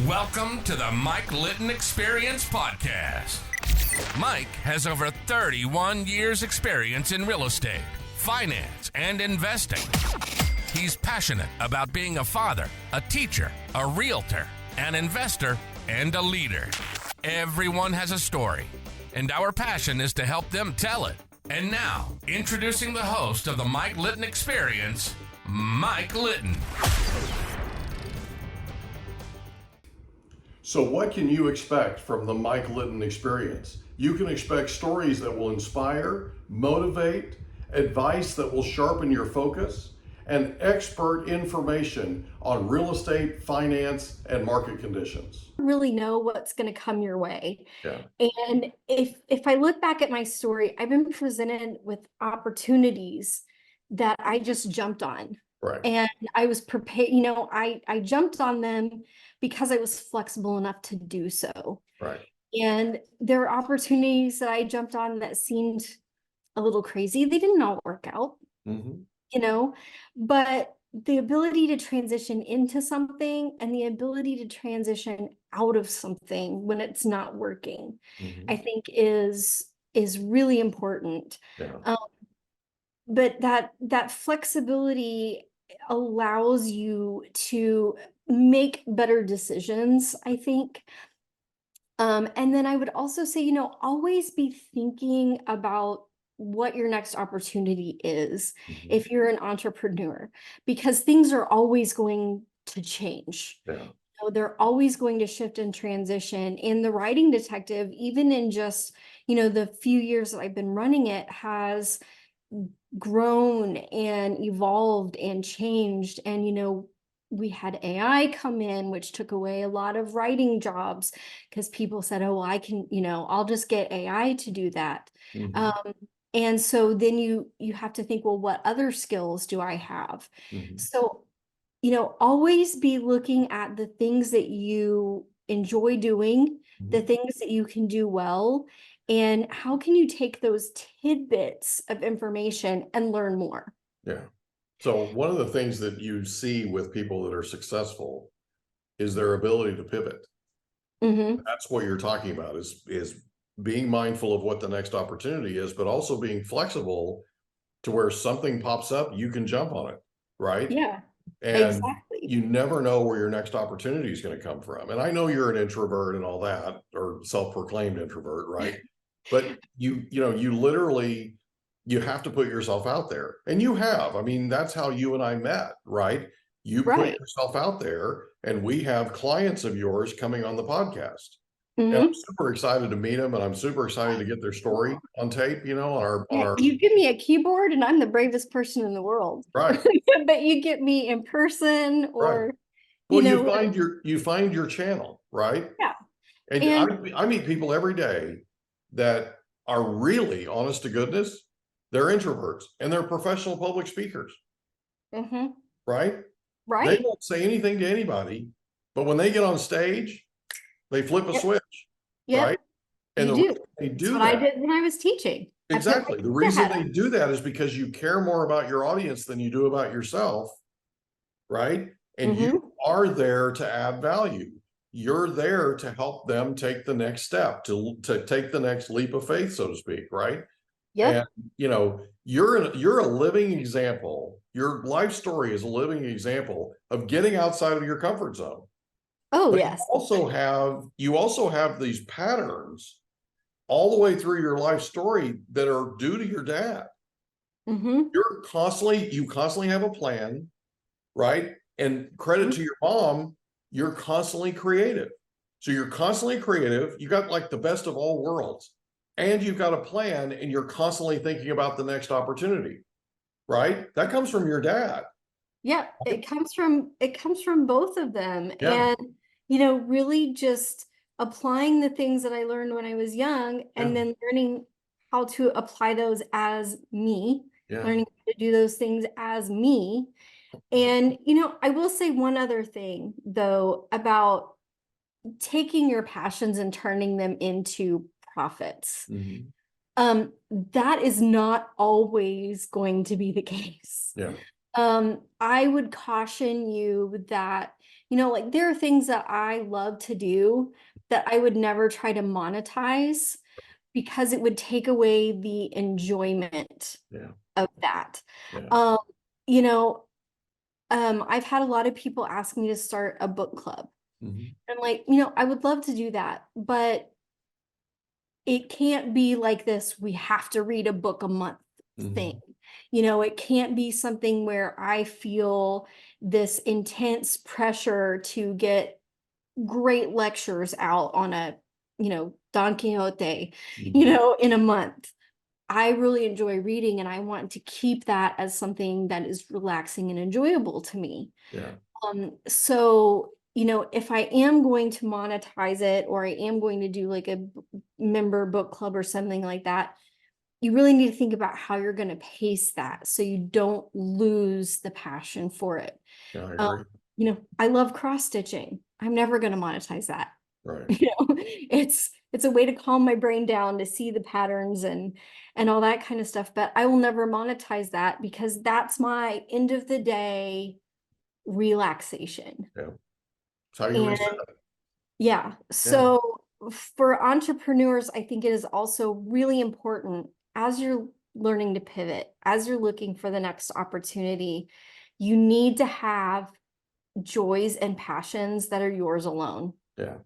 Welcome to the Mike Litton Experience Podcast. Mike has over 31 years experience in real estate, finance, and investing. He's passionate about being a father, a teacher, a realtor, an investor, and a leader. Everyone has a story, and our passion is to help them tell it. And now, introducing the host of the Mike Litton Experience, Mike Litton. So what can you expect from the Mike Litton Experience? You can expect stories that will inspire, motivate, advice that will sharpen your focus, and expert information on real estate, finance, and market conditions. Really know what's going to come your way. Yeah. And if I look back at my story, I've been presented with opportunities that I just jumped on. Right. And I was prepared, I jumped on them because I was flexible enough to do so. Right. And there are opportunities that I jumped on that seemed a little crazy. They didn't all work out, but the ability to transition into something and the ability to transition out of something when it's not working, I think is really important. Yeah. But that flexibility allows you to make better decisions, I think. And then I would also say, always be thinking about what your next opportunity is if you're an entrepreneur, because things are always going to change. Yeah. They're always going to shift and transition. And the Writing Detective, even in just, the few years that I've been running it, has grown and evolved and changed. And, we had AI come in, which took away a lot of writing jobs because people said, oh, well, I can, I'll just get AI to do that. And so then you have to think, well, what other skills do I have? So, always be looking at the things that you enjoy doing, the things that you can do well, and how can you take those tidbits of information and learn more? Yeah. So one of the things that you see with people that are successful is their ability to pivot. That's what you're talking about is being mindful of what the next opportunity is, but also being flexible to where something pops up, you can jump on it, right? Yeah, and exactly. You never know where your next opportunity is going to come from. And I know you're an introvert and all that, or self-proclaimed introvert, right? But you literally, you have to put yourself out there, and you have. I mean, that's how you and I met, right? You put yourself out there, and we have clients of yours coming on the podcast. And I'm super excited to meet them, and I'm super excited to get their story on tape, on our You give me a keyboard and I'm the bravest person in the world. Right. But you get me in person or right. Well, you find your channel, right? Yeah. And I meet people every day that are really, honest to goodness, they're introverts and they're professional public speakers. Right? Right. They won't say anything to anybody, but when they get on stage, they flip a switch. Right? And they do what that. I did when I was teaching. Exactly. The reason they do that is because you care more about your audience than you do about yourself. Right? And you are there to add value. You're there to help them take the next step, to take the next leap of faith, so to speak, right? Yeah. And you're a living example. Your life story is a living example of getting outside of your comfort zone. Oh, but yes. You also have these patterns all the way through your life story that are due to your dad. You constantly have a plan, right? And credit to your mom, you're constantly creative. So you're constantly creative. You got like the best of all worlds, and you've got a plan, and you're constantly thinking about the next opportunity, right? That comes from your dad. Yeah, it comes from both of them. Yeah. And, really just applying the things that I learned when I was young and then learning how to apply those as me, learning how to do those things as me. And, I will say one other thing, though, about taking your passions and turning them into profits. That is not always going to be the case. Yeah. I would caution you that You know, like there are things that I love to do that I would never try to monetize because it would take away the enjoyment of that. Yeah. Um, you know, I've had a lot of people ask me to start a book club. I'm like, you know, I would love to do that, but it can't be like this, we have to read a book a month thing. You know, it can't be something where I feel this intense pressure to get great lectures out on a, you know, Don Quixote, you know, in a month. I really enjoy reading and I want to keep that as something that is relaxing and enjoyable to me. Yeah. So, you know, if I am going to monetize it or I am going to do like a member book club or something like that, you really need to think about how you're going to pace that so you don't lose the passion for it. Yeah, I agree. You know, I love cross stitching. I'm never going to monetize that. Right. You know, it's a way to calm my brain down to see the patterns and all that kind of stuff, but I will never monetize that because that's my end of the day relaxation. Yeah. It's how you reset it. Yeah. So for entrepreneurs, I think it is also really important as you're learning to pivot, as you're looking for the next opportunity, you need to have joys and passions that are yours alone. Yeah.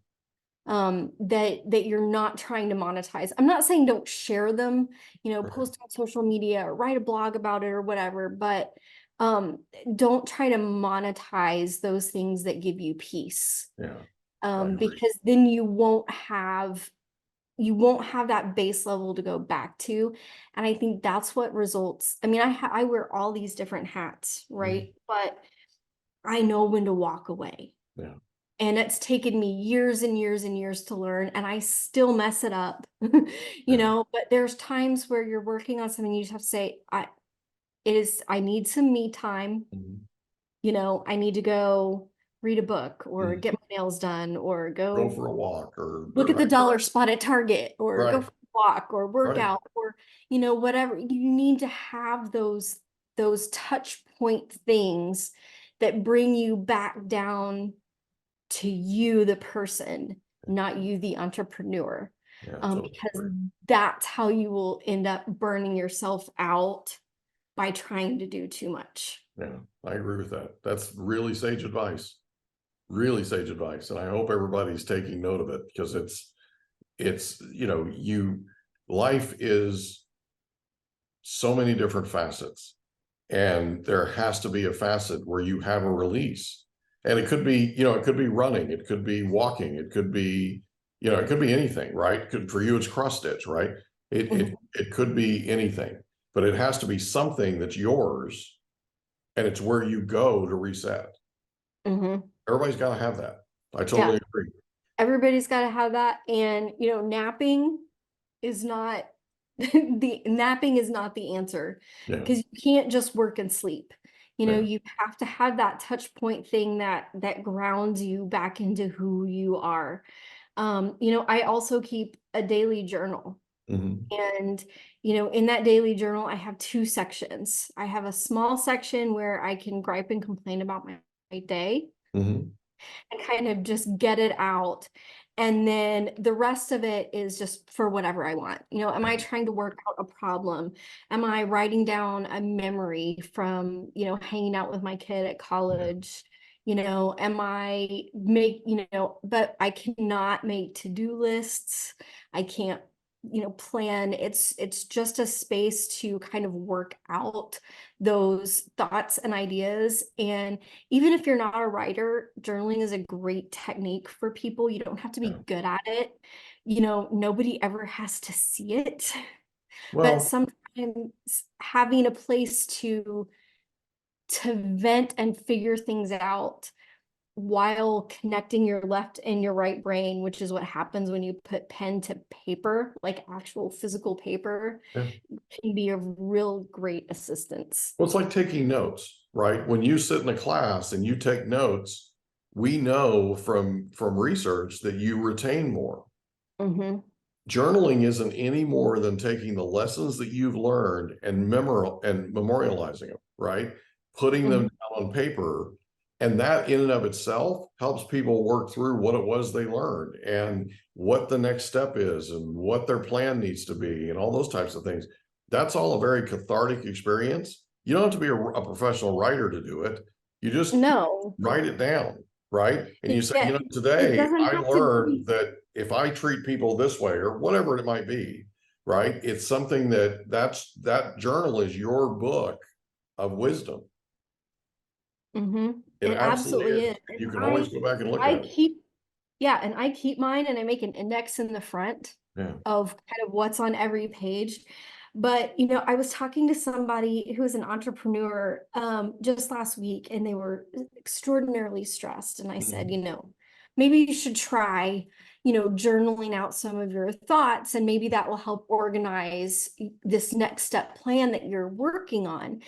That you're not trying to monetize. I'm not saying don't share them, you know, post on social media or write a blog about it or whatever, but don't try to monetize those things that give you peace. Yeah. Because then you won't have that base level to go back to. And I think that's what results. I mean, I wear all these different hats, right? But I know when to walk away. Yeah. And it's taken me years and years and years to learn, and I still mess it up, you know, but there's times where you're working on something, you just have to say, I need some me time. You know, I need to go read a book or get my nails done or go for a walk or look at the dollar spot at Target or go for a walk or work out or, you know, whatever. You need to have those touch point things that bring you back down to you, the person, not you, the entrepreneur. Because that's how you will end up burning yourself out by trying to do too much. Yeah, I agree with that. That's really sage advice. Really sage advice. And I hope everybody's taking note of it because it's, you know, life is so many different facets. And there has to be a facet where you have a release. And it could be, you know, it could be running, it could be walking, it could be, you know, it could be anything, right? For you, it's cross stitch, right? It could be anything, but it has to be something that's yours and it's where you go to reset. Everybody's got to have that. I totally agree. Everybody's got to have that. And, you know, napping is not napping is not the answer because you can't just work and sleep. You know, you have to have that touch point thing that grounds you back into who you are. You know, I also keep a daily journal. And, you know, in that daily journal, I have 2 sections. I have a small section where I can gripe and complain about my day and kind of just get it out. And then the rest of it is just for whatever I want. You know, am I trying to work out a problem? Am I writing down a memory from, you know, hanging out with my kid at college? You know, but I cannot make to-do lists. I can't, you know, plan. It's just a space to kind of work out those thoughts and ideas. And even if you're not a writer, journaling is a great technique for people. You don't have to be good at it. You know, nobody ever has to see it. But sometimes having a place to vent and figure things out while connecting your left and your right brain, which is what happens when you put pen to paper, like actual physical paper, can be a real great assistance. Well, it's like taking notes, right? When you sit in a class and you take notes, we know from research that you retain more. Journaling isn't any more than taking the lessons that you've learned and memorializing them, right? Putting them down on paper And that in and of itself helps people work through what it was they learned and what the next step is and what their plan needs to be and all those types of things. That's all a very cathartic experience. You don't have to be a professional writer to do it. You just write it down, right? And you say, Yeah, today I learned that if I treat people this way or whatever it might be, right? It's something that journal is your book of wisdom. It absolutely is. You can always go back and look at it. And I keep mine and I make an index in the front of kind of what's on every page. But, I was talking to somebody who is an entrepreneur just last week, and they were extraordinarily stressed. And I said, maybe you should try, journaling out some of your thoughts, and maybe that will help organize this next step plan that you're working on.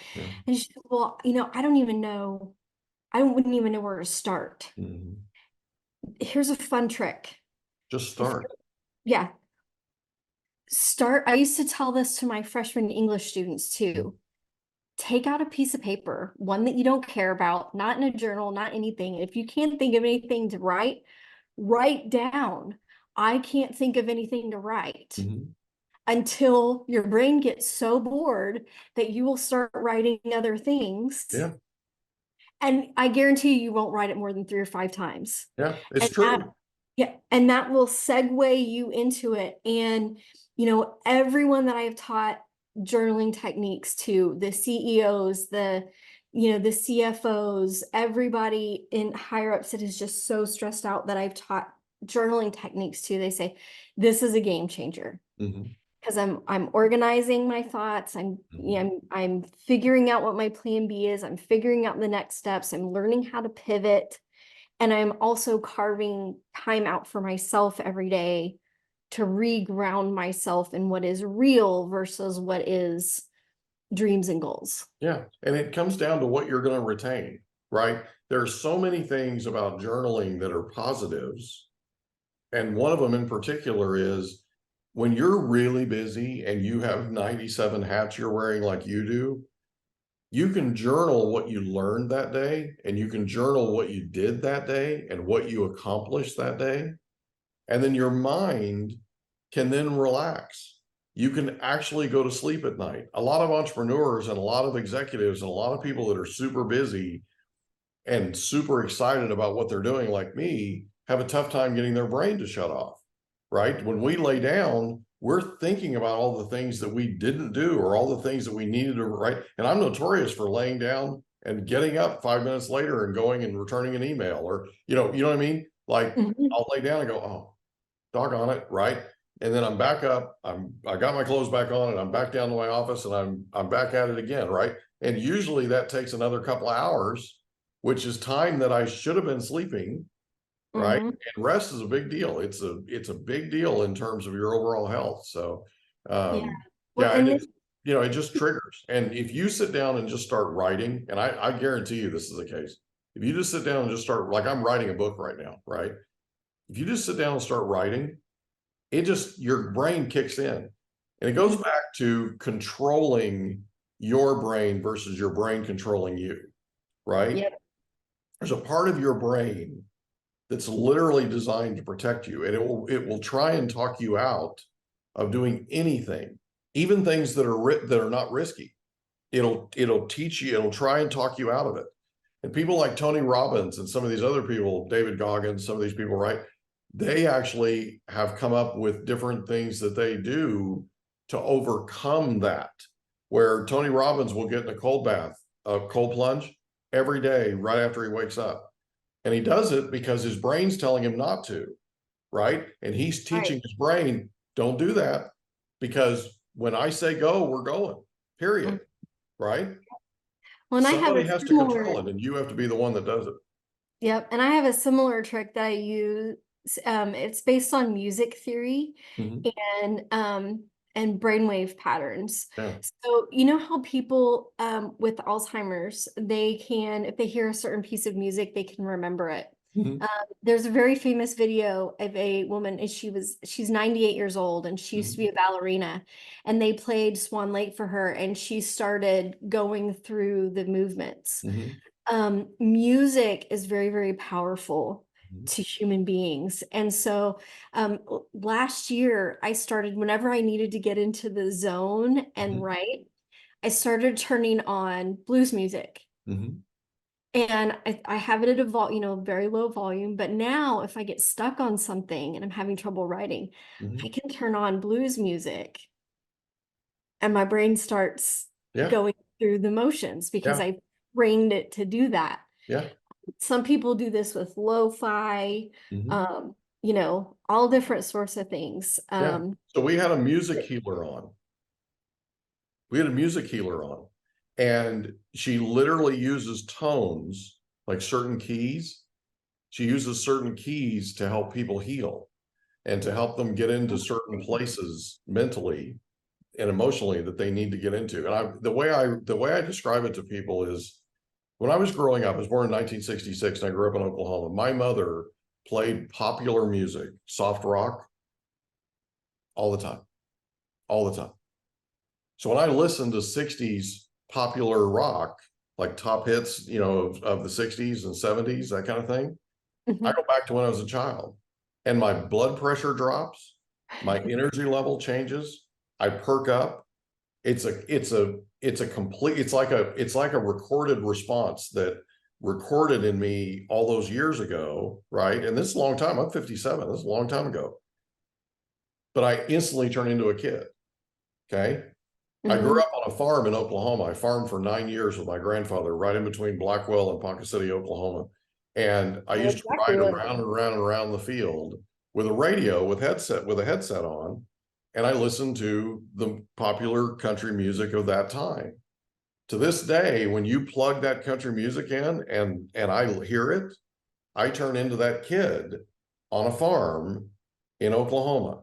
And she said, well, I don't even know. I wouldn't even know where to start. Here's a fun trick. Just start. Start. I used to tell this to my freshman English students too. Take out a piece of paper, one that you don't care about, not in a journal, not anything. If you can't think of anything to write down. I can't think of anything to write. Until your brain gets so bored that you will start writing other things. And I guarantee you won't write it more than 3 or 5 times. It's true. And that will segue you into it. And, everyone that I've taught journaling techniques to, the CEOs, the CFOs, everybody in higher ups that is just so stressed out that I've taught journaling techniques to, they say, this is a game changer. Because I'm organizing my thoughts. I'm figuring out what my plan B is. I'm figuring out the next steps. I'm learning how to pivot. And I'm also carving time out for myself every day to reground myself in what is real versus what is dreams and goals. And it comes down to what you're going to retain, right? There's so many things about journaling that are positives. And one of them in particular is, when you're really busy and you have 97 hats you're wearing like you do, you can journal what you learned that day, and you can journal what you did that day and what you accomplished that day. And then your mind can then relax. You can actually go to sleep at night. A lot of entrepreneurs and a lot of executives and a lot of people that are super busy and super excited about what they're doing, like me, have a tough time getting their brain to shut off. Right? When we lay down, we're thinking about all the things that we didn't do or all the things that we needed to write. And I'm notorious for laying down and getting up 5 minutes later and going and returning an email, or, you know what I mean? Like I'll lay down and go, oh, doggone it. Right. And then I'm back up. I got my clothes back on and I'm back down to my office and I'm back at it again. Right. And usually that takes another couple of hours, which is time that I should have been sleeping. Right. And rest is a big deal. It's a big deal in terms of your overall health. So, it just triggers. And if you sit down and just start writing, and I guarantee you this is the case. If you just sit down and just start, like I'm writing a book right now, right? If you just sit down and start writing, your brain kicks in. And it goes back to controlling your brain versus your brain controlling you, right? There's a part of your brain that's literally designed to protect you, and it will try and talk you out of doing anything, even things that are not risky. It'll teach you, it'll try and talk you out of it. And people like Tony Robbins and some of these other people, David Goggins, some of these people, right? They actually have come up with different things that they do to overcome that, where Tony Robbins will get in a cold bath, a cold plunge every day right after he wakes up. And he does it because his brain's telling him not to, right? And he's teaching his brain, don't do that, because when I say go, we're going, period, right? Well, and somebody has to control it, and you have to be the one that does it. Yep. And I have a similar trick that I use. It's based on music theory and brainwave patterns. So you know how people with Alzheimer's, if they hear a certain piece of music, they can remember it. There's a very famous video of a woman, and she's 98 years old, and she used to be a ballerina, and they played Swan Lake for her, and she started going through the movements. Music is very, very powerful Mhm. to human beings. And so last year I started, whenever I needed to get into the zone and Mhm. write, I started turning on blues music. Mhm. And I have it at very low volume. But now if I get stuck on something and I'm having trouble writing, I Mhm. can turn on blues music and my brain starts Yeah. going through the motions because Yeah. I trained it to do that. Yeah. Some people do this with lo-fi, Mhm. all different sorts of things. Yeah. So we had a music healer on. We had a music healer on, and she literally uses tones, like certain keys. She uses certain keys to help people heal and to help them get into certain places mentally and emotionally that they need to get into. And the way I describe it to people is, when I was growing up, I was born in 1966 and I grew up in Oklahoma. My mother played popular music, soft rock, all the time, all the time. So when I listen to 60s popular rock, like top hits, of the 60s and 70s, that kind of thing, I Mhm. go back to when I was a child and my blood pressure drops, my energy level changes, I perk up. It's like a recorded response that recorded in me all those years ago, right? And this is a long time. I'm 57. This is a long time ago. But I instantly turn into a kid. Okay. I grew Mhm. up on a farm in Oklahoma. I farmed for 9 years with my grandfather, right in between Blackwell and Ponca City, Oklahoma. And I used to Exactly ride what. around and around and around the field with a radio with a headset on, and I listened to the popular country music of that time. To this day, when you plug that country music in and I hear it, I turn into that kid on a farm in Oklahoma.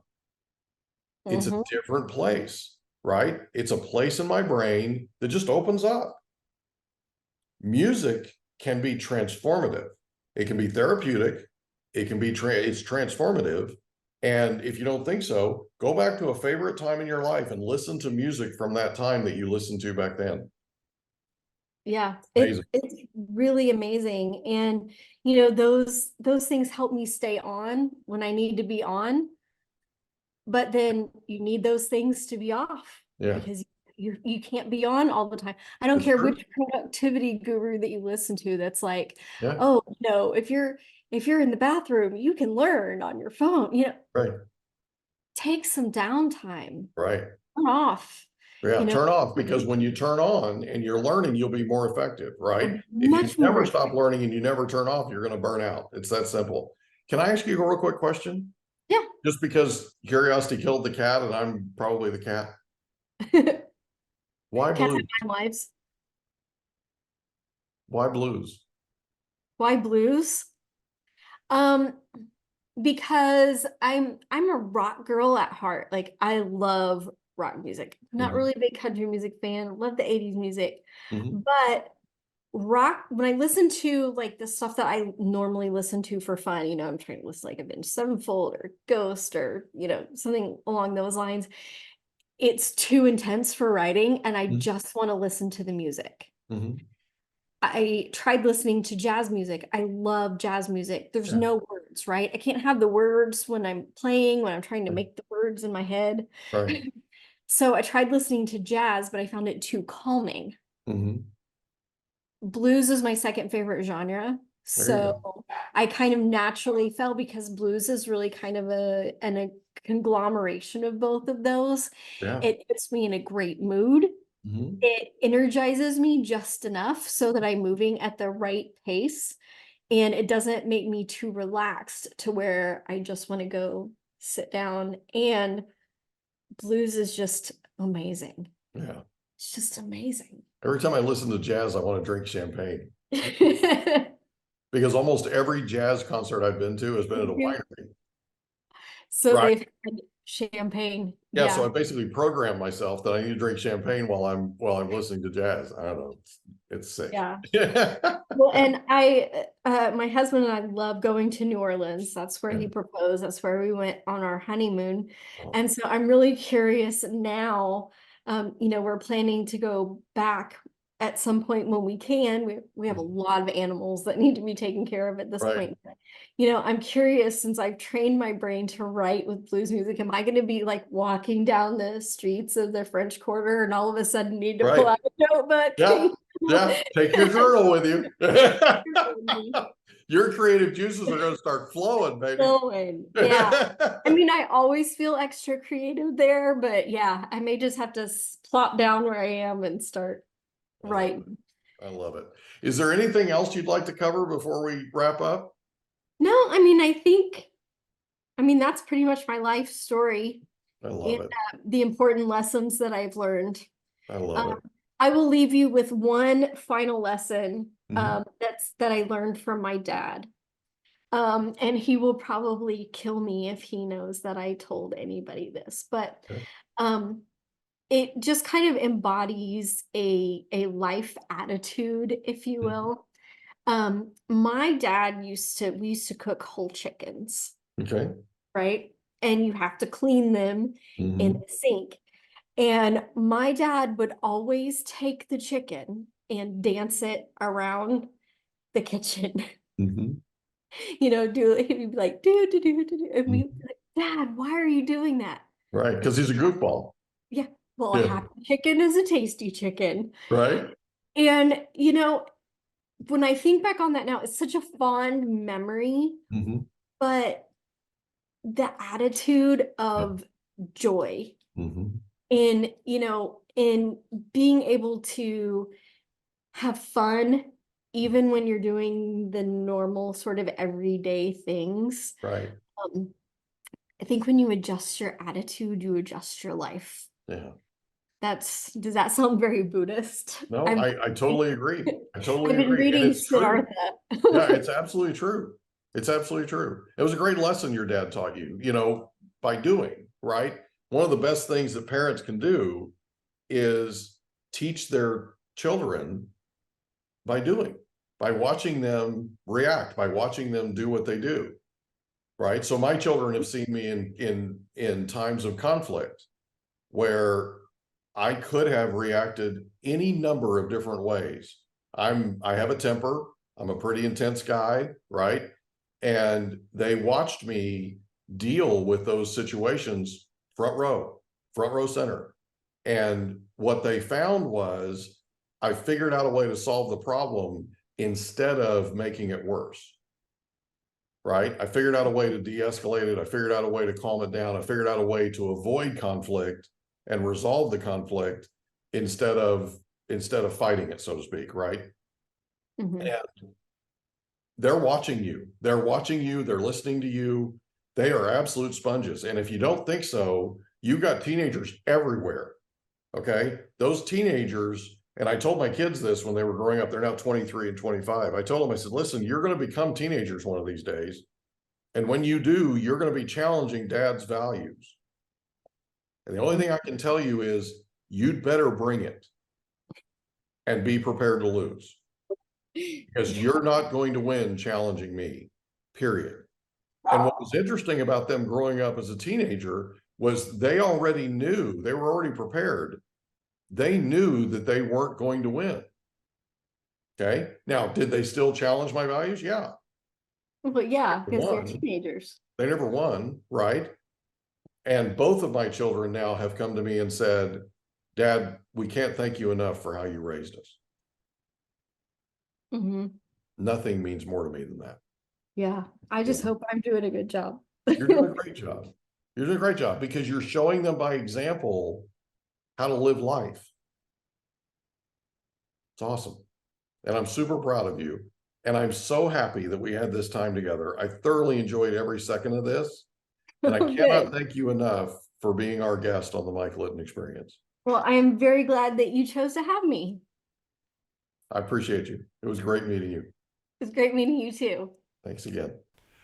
It's a Mhm. different place, right? It's a place in my brain that just opens up. Music can be transformative. It can be therapeutic. It's transformative. And if you don't think so, go back to a favorite time in your life and listen to music from that time that you listened to back then. Yeah, Amazing. it's really amazing. And those things help me stay on when I need to be on, but then you need those things to be off Yeah, because you can't be on all the time. I don't it's care true. which productivity guru that you listen to that's like, Yeah, oh no, if you're in the bathroom, you can learn on your phone. right, Take some downtime, right. turn off, Yeah, you know, turn off, because when you turn on and you're learning, you'll be more effective, you'll right? be If you much never more stop effective. learning and you never turn off, you're going to burn out. It's that simple. Can I ask you a real quick question? Yeah. Just because curiosity killed the cat and I'm probably the cat. Why Cats blues? have 9 lives. Why blues? Why blues? Um, because I'm a rock girl at heart. Like I love rock music. I'm not Mhm. really a big country music fan. Love the 80s music. Mhm. But rock, when I listen to like the stuff that I normally listen to for fun, I'm trying to listen like Avenged Sevenfold or Ghost or, something along those lines. It's too intense for writing and I Mhm. just want to listen to the music. Mhm. I tried listening to jazz music. I love jazz music. There's Yeah. no words, right? I can't have the words when I'm playing, when I'm trying to Right. make the words in my head. Right. So I tried listening to jazz, but I found it too calming. Mhm. Blues is my second favorite genre. There you go. So I kind of naturally fell because blues is really kind of a conglomeration of both of those. Yeah. It puts me in a great mood. Mhm. It energizes me just enough so that I'm moving at the right pace. And it doesn't make me too relaxed to where I just want to go sit down. And blues is just amazing. Yeah. It's just amazing. Every time I listen to jazz, I want to drink champagne, because almost every jazz concert I've been to has been at a winery. So Right. they've had champagne. Yeah, so I Yeah. basically programmed myself that I need to drink champagne while I'm listening to jazz. I don't know. It's sick. Yeah. Yeah. Well, and my husband and I love going to New Orleans. That's where he proposed. That's where we went on our honeymoon. Oh, And so I'm really curious now. We're planning to go back at some point when we can, we have a lot of animals that need to be taken care of at this point. But, I'm curious, since I've trained my brain to write with blues music, am I going to be like walking down the streets of the French Quarter and all of a sudden need to pull out a notebook? Yeah, take your journal with you. Your creative juices are going to start flowing, baby. Yeah. I mean, I always feel extra creative there, but yeah, I may just have to plop down where I am and start writing. I love it. Is there anything else you'd like to cover before we wrap up? No, I mean, that's pretty much my life story. I love it. The important lessons that I've learned. I love it. I will leave you with one final lesson that I learned from my dad. And he will probably kill me if he knows that I told anybody this, but it just kind of embodies a life attitude, if you will. My dad we used to cook whole chickens. Okay. Right? And you have to clean them in the sink. And my dad would always take the chicken and dance it around the kitchen. Mm-hmm. He'd be like, do. And we'd be like, Dad, why are you doing that? Right, because he's a goofball. Yeah. Well, a happy chicken is a tasty chicken. Right. And, when I think back on that now, it's such a fond memory, but the attitude of joy in being able to have fun, even when you're doing the normal sort of everyday things. Right. I think when you adjust your attitude, you adjust your life. Yeah. Does that sound very Buddhist? No, I totally agree. I've been reading Siddhartha. Yeah, it's absolutely true. It's absolutely true. It was a great lesson your dad taught you, by doing, right? One of the best things that parents can do is teach their children by doing, by watching them react, by watching them do what they do, right? So my children have seen me in times of conflict where I could have reacted any number of different ways. I have a temper. I'm a pretty intense guy, right? And they watched me deal with those situations front row center. And what they found was I figured out a way to solve the problem instead of making it worse, right? I figured out a way to de-escalate it. I figured out a way to calm it down. I figured out a way to avoid conflict and resolve the conflict instead of fighting it, so to speak, right? And they're watching you. They're listening to you. They are absolute sponges. And if you don't think so, you've got teenagers everywhere, okay? Those teenagers, and I told my kids this when they were growing up, they're now 23 and 25. I told them, I said, listen, you're going to become teenagers one of these days. And when you do, you're going to be challenging dad's values. And the only thing I can tell you is you'd better bring it and be prepared to lose, because you're not going to win challenging me, period. And what was interesting about them growing up as a teenager was they already knew, they were already prepared. They knew that they weren't going to win. Okay. Now, did they still challenge my values? Yeah. But yeah, because they're teenagers. They never won, right? And both of my children now have come to me and said, Dad, we can't thank you enough for how you raised us. Nothing means more to me than that. Yeah. I just hope I'm doing a good job. You're doing a great job. You're doing a great job because you're showing them by example how to live life. It's awesome. And I'm super proud of you. And I'm so happy that we had this time together. I thoroughly enjoyed every second of this. And I cannot thank you enough for being our guest on the Mike Litton Experience. Well, I am very glad that you chose to have me. I appreciate you. It was great meeting you. It was great meeting you too. Thanks again.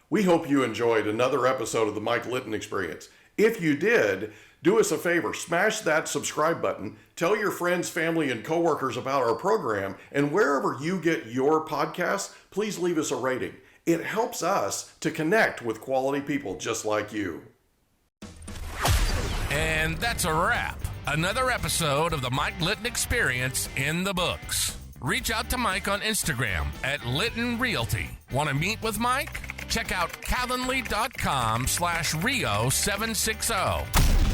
We hope you enjoyed another episode of the Mike Litton Experience. If you did, do us a favor, smash that subscribe button, tell your friends, family, and coworkers about our program, and wherever you get your podcasts, please leave us a rating. It helps us to connect with quality people just like you. And that's a wrap. Another episode of the Mike Litton Experience in the books. Reach out to Mike on Instagram at Litton Realty. Want to meet with Mike? Check out calendly.com/Rio760.